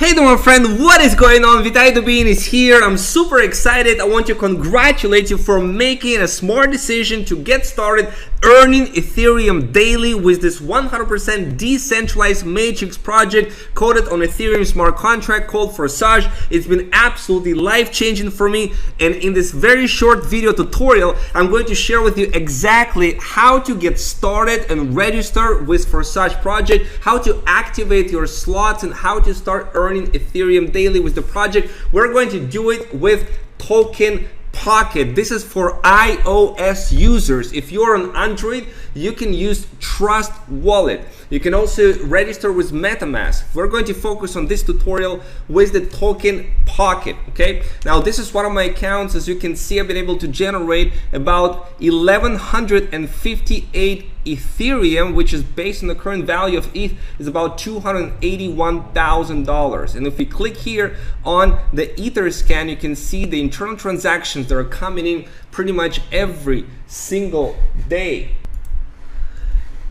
Hey there my friend, what is going on? Vitai Dubin is here. I'm super excited. I want to congratulate you for making a smart decision to get started earning Ethereum daily with this 100% decentralized matrix project coded on Ethereum smart contract called Forsage. It's been absolutely life-changing for me, and in this very short video tutorial I'm going to share with you exactly how to get started and register with Forsage project, how to activate your slots, and how to start earning Ethereum daily with the project. We're going to do it with Token Pocket. This is for iOS users. If you're on Android, you can use Trust Wallet. You can also register with MetaMask. We're going to focus on this tutorial with the Token Pocket. Okay, now this is one of my accounts. As you can see, I've been able to generate about 1158 Ethereum, which is based on the current value of ETH, is about $281,000. And if we click here on the Etherscan, you can see the internal transactions that are coming in pretty much every single day.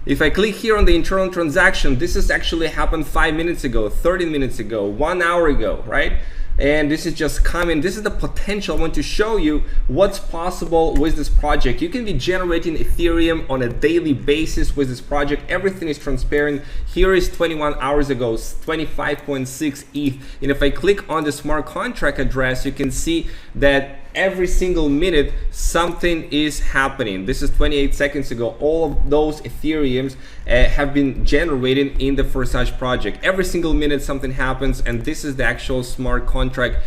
If I click here on the internal transaction, this has actually happened 5 minutes ago, 30 minutes ago, 1 hour ago, right? And this is just coming. This is the potential. I want to show you what's possible with this project. You can be generating Ethereum on a daily basis with this project. Everything is transparent. Here is 21 hours ago, 25.6 ETH. And if I click on the smart contract address, you can see that every single minute something is happening. This is 28 seconds ago. All of those Ethereums have been generated in the Forsage project. Every single minute something happens, and this is the actual smart contract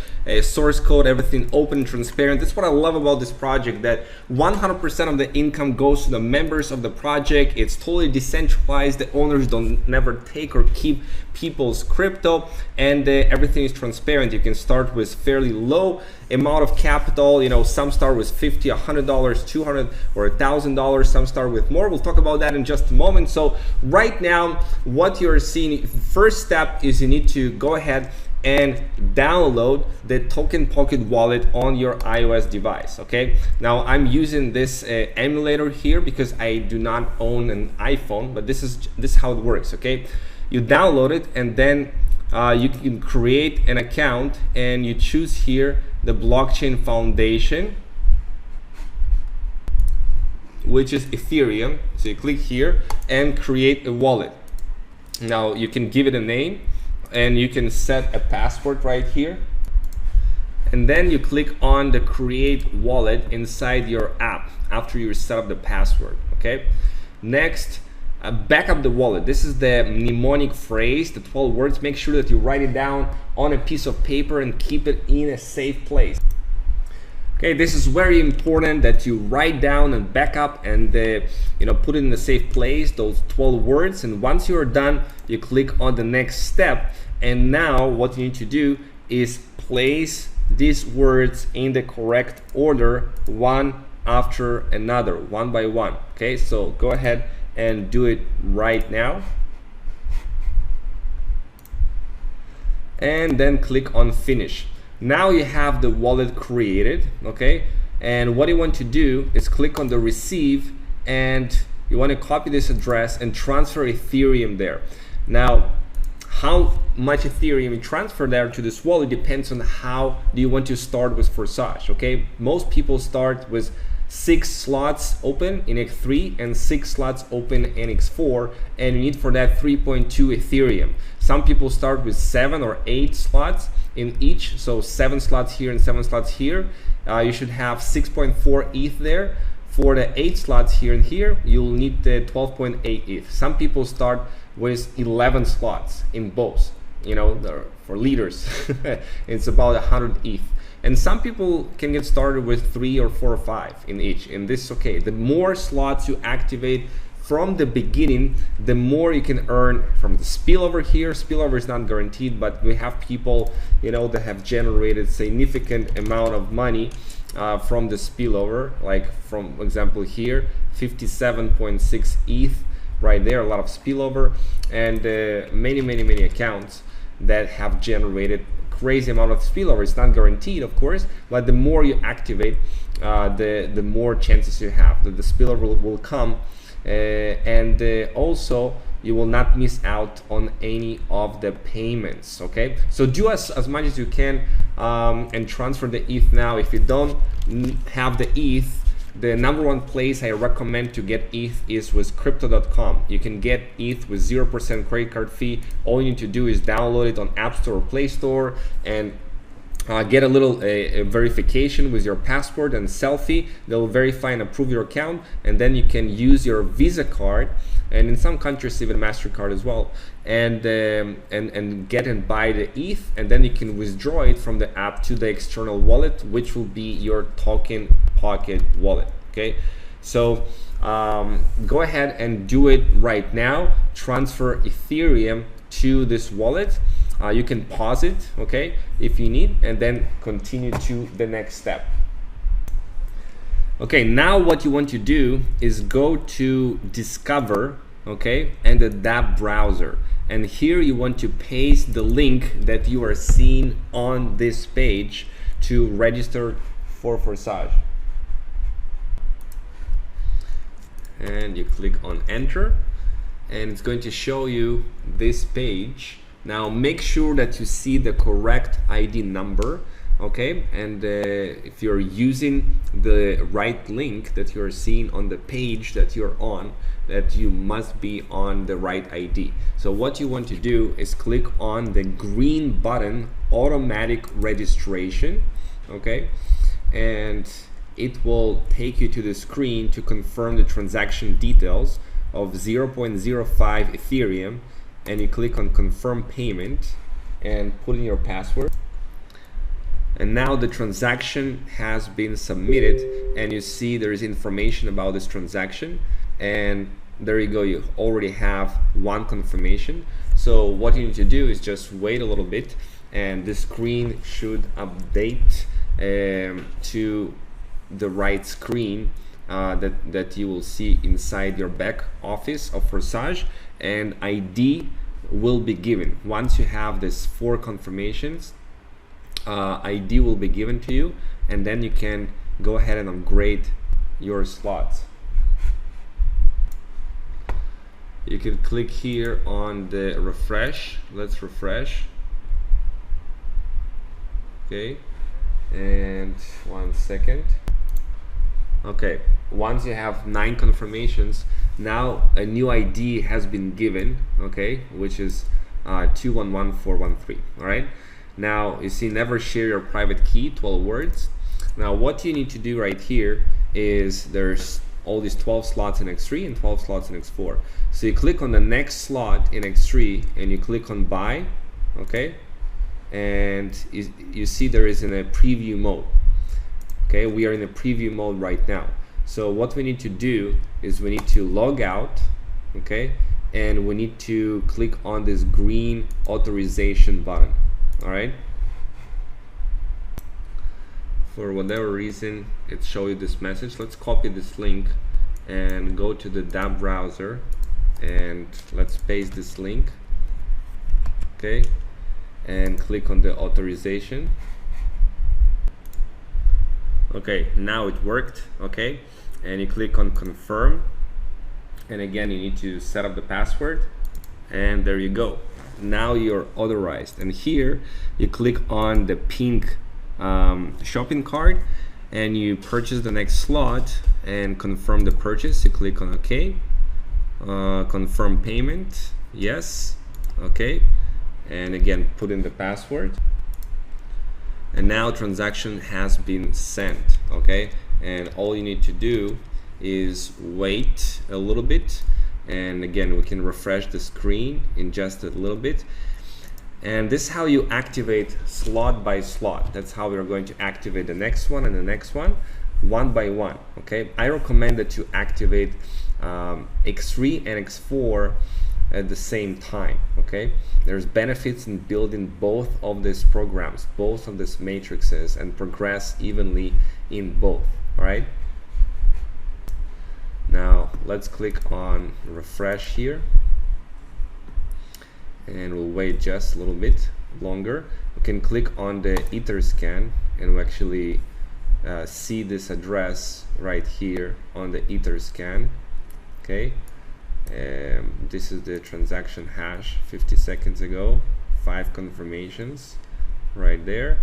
source code, everything open and transparent. That's what I love about this project, that 100% of the income goes to the members of the project. It's totally decentralized. The owners don't never take or keep people's crypto, and everything is transparent. You can start with fairly low amount of capital. You know, some start with $50, $100, $200, or $1,000. Some start with more. We'll talk about that in just a moment. So right now, what you're seeing, first step is you need to go ahead and download the Token Pocket wallet on your iOS device. Okay, now I'm using this emulator here because I do not own an iPhone, but this is how it works. Okay, you download it, and then you can create an account, and you choose here the blockchain foundation, which is Ethereum. So you click here and create a wallet. Now you can give it a name, and you can set a password right here, and then you click on the create wallet inside your app after you set up the password. Okay, next, back up the wallet. This is the mnemonic phrase, the 12 words. Make sure that you write it down on a piece of paper and keep it in a safe place. Okay, this is very important that you write down and back up and put it in a safe place, those 12 words. And once you're done, you click on the next step. And now what you need to do is place these words in the correct order, one after another, one by one. Okay, so go ahead and do it right now. And then click on finish. Now you have the wallet created. Okay, and what you want to do is click on the receive, and you want to copy this address and transfer Ethereum there. Now, how much Ethereum you transfer there to this wallet depends on how do you want to start with Forsage. Okay, most people start with 6 slots open in X3 and 6 slots open in X4, and you need for that 3.2 Ethereum. Some people start with 7 or 8 slots in each, so 7 slots here and 7 slots here. You should have 6.4 ETH there. For the 8 slots here and here, you'll need the 12.8 ETH. Some people start with 11 slots in both. You know, for leaders, it's about 100 ETH. And some people can get started with 3 or 4 or 5 in each, and this is okay. The more slots you activate from the beginning, the more you can earn from the spillover here. Spillover is not guaranteed, but we have people, that have generated significant amount of money from the spillover, like from example here, 57.6 ETH right there, a lot of spillover, and many accounts that have generated crazy amount of spillover. It's not guaranteed, of course, but the more you activate, the more chances you have that the spillover will come. And also you will not miss out on any of the payments. Okay, so do as much as you can and transfer the ETH now. If you don't have the ETH, the #1 place I recommend to get ETH is with crypto.com. You can get ETH with 0% credit card fee. All you need to do is download it on App Store or Play Store and get a little verification with your passport and selfie. They'll verify and approve your account, and then you can use your Visa card, and in some countries even MasterCard as well, and get and buy the ETH, and then you can withdraw it from the app to the external wallet, which will be your Token Pocket wallet. Okay, so go ahead and do it right now. Transfer Ethereum to this wallet. You can pause it, okay, if you need, and then continue to the next step. Okay, now what you want to do is go to Discover, okay, and the dApp browser. And here you want to paste the link that you are seeing on this page to register for Forsage. And you click on Enter, and it's going to show you this page. Now make sure that you see the correct ID number, okay? And if you're using the right link that you're seeing on the page that you're on, that you must be on the right ID. So what you want to do is click on the green button, Automatic Registration, okay? And it will take you to the screen to confirm the transaction details of 0.05 Ethereum, and you click on Confirm Payment and put in your password. And now the transaction has been submitted, and you see there is information about this transaction, and there you go, you already have one confirmation. So what you need to do is just wait a little bit, and the screen should update to the right screen that you will see inside your back office of Forsage, and ID will be given. Once you have this 4 confirmations, ID will be given to you, and then you can go ahead and upgrade your slots. You can click here on the refresh. Let's refresh. Okay, and 1 second. Okay, once you have 9 confirmations, now a new ID has been given, okay, which is 211413. All right, now you see never share your private key, 12 words. Now what you need to do right here is there's all these 12 slots in X3 and 12 slots in X4. So you click on the next slot in X3 and you click on buy, okay, and you see there is in a preview mode. Okay, we are in a preview mode right now. So what we need to do is we need to log out, okay, and we need to click on this green authorization button. All right, for whatever reason it showed you this message. Let's copy this link and go to the dApp browser, and let's paste this link, okay, and click on the authorization. Okay, now it worked, okay, and you click on confirm, and again you need to set up the password, and there you go. Now you're authorized, and here you click on the pink shopping cart, and you purchase the next slot and confirm the purchase. You click on OK, confirm payment, yes, okay, and again put in the password. And now transaction has been sent, okay, and all you need to do is wait a little bit, and again we can refresh the screen in just a little bit. And this is how you activate slot by slot. That's how we're going to activate the next one and the next one by one, okay. I recommend that you activate X3 and X4 at the same time, okay. There's benefits in building both of these programs, both of these matrices, and progress evenly in both. All right, now let's click on refresh here, and we'll wait just a little bit longer. We can click on the Etherscan, and we actually see this address right here on the Etherscan, okay. This is the transaction hash 50 seconds ago, 5 confirmations right there.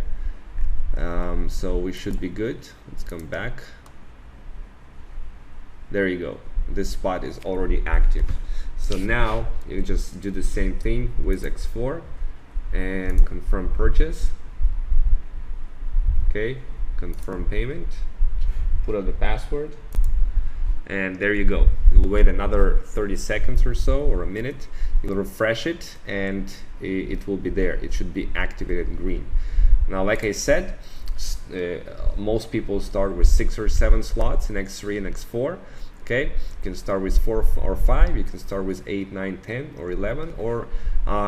So we should be good. Let's come back. There you go. This spot is already active. So now you just do the same thing with X4 and confirm purchase. Okay, confirm payment, put out the password, and there you go. You'll wait another 30 seconds or so, or a minute. You'll refresh it and it will be there. It should be activated green. Now, like I said, most people start with 6 or 7 slots in X3 and X4. Okay, you can start with 4 or 5, you can start with 8, 9, 10 or 11, or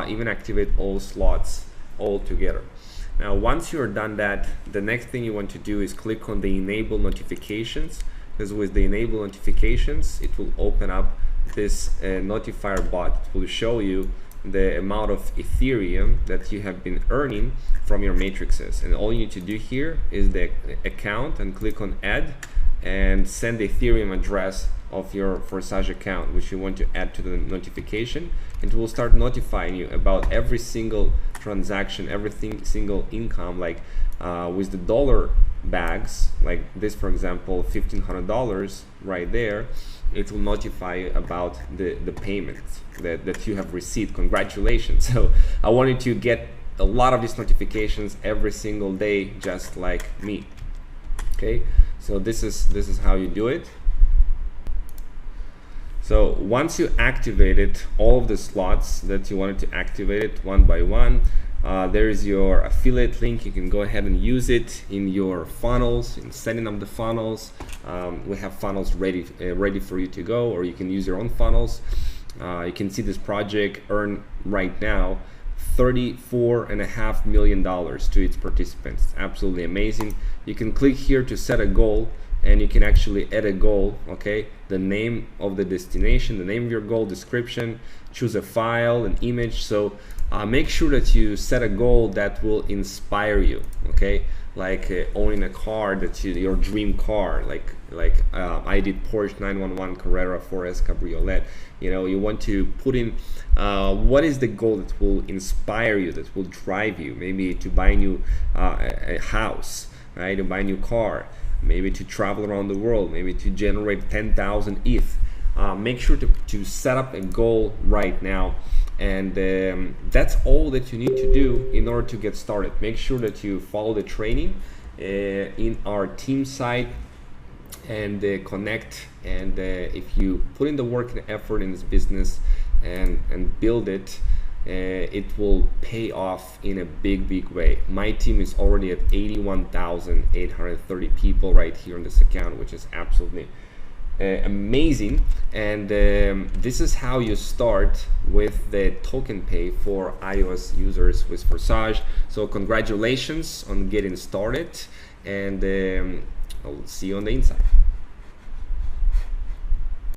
even activate all slots all together. Now, once you're done that, the next thing you want to do is click on the enable notifications, because with the enable notifications, it will open up this notifier bot. It will show you the amount of Ethereum that you have been earning from your matrices. And all you need to do here is the account and click on add and send the Ethereum address of your Forsage account, which you want to add to the notification, and it will start notifying you about every single transaction, everything single income. Like with the dollar bags, like this, for example, $1,500 right there, it will notify you about the payments that you have received. Congratulations. So I wanted to get a lot of these notifications every single day, just like me. Okay, so this is how you do it. So once you activated all of the slots that you wanted to activate it one by one, there is your affiliate link. You can go ahead and use it in your funnels, in setting up the funnels. We have funnels ready for you to go, or you can use your own funnels. You can see this project earn right now $34.5 million to its participants. It's absolutely amazing. You can click here to set a goal, and you can actually add a goal. Okay, the name of the destination, the name of your goal, description, choose a file, an image. So make sure that you set a goal that will inspire you. Okay, like owning a car that your dream car, like I did Porsche 911 Carrera 4S Cabriolet. You know, you want to put in what is the goal that will inspire you, that will drive you, maybe to buy a new a house, right, to buy a new car, maybe to travel around the world, maybe to generate 10,000 ETH. Make sure to set up a goal right now, and that's all that you need to do in order to get started. Make sure that you follow the training in our team site and connect, and if you put in the work and effort in this business and build it, it will pay off in a big way. My team is already at 81,830 people right here on this account, which is absolutely amazing. And this is how you start with the token pay for iOS users with Forsage. So congratulations on getting started, and I'll see you on the inside.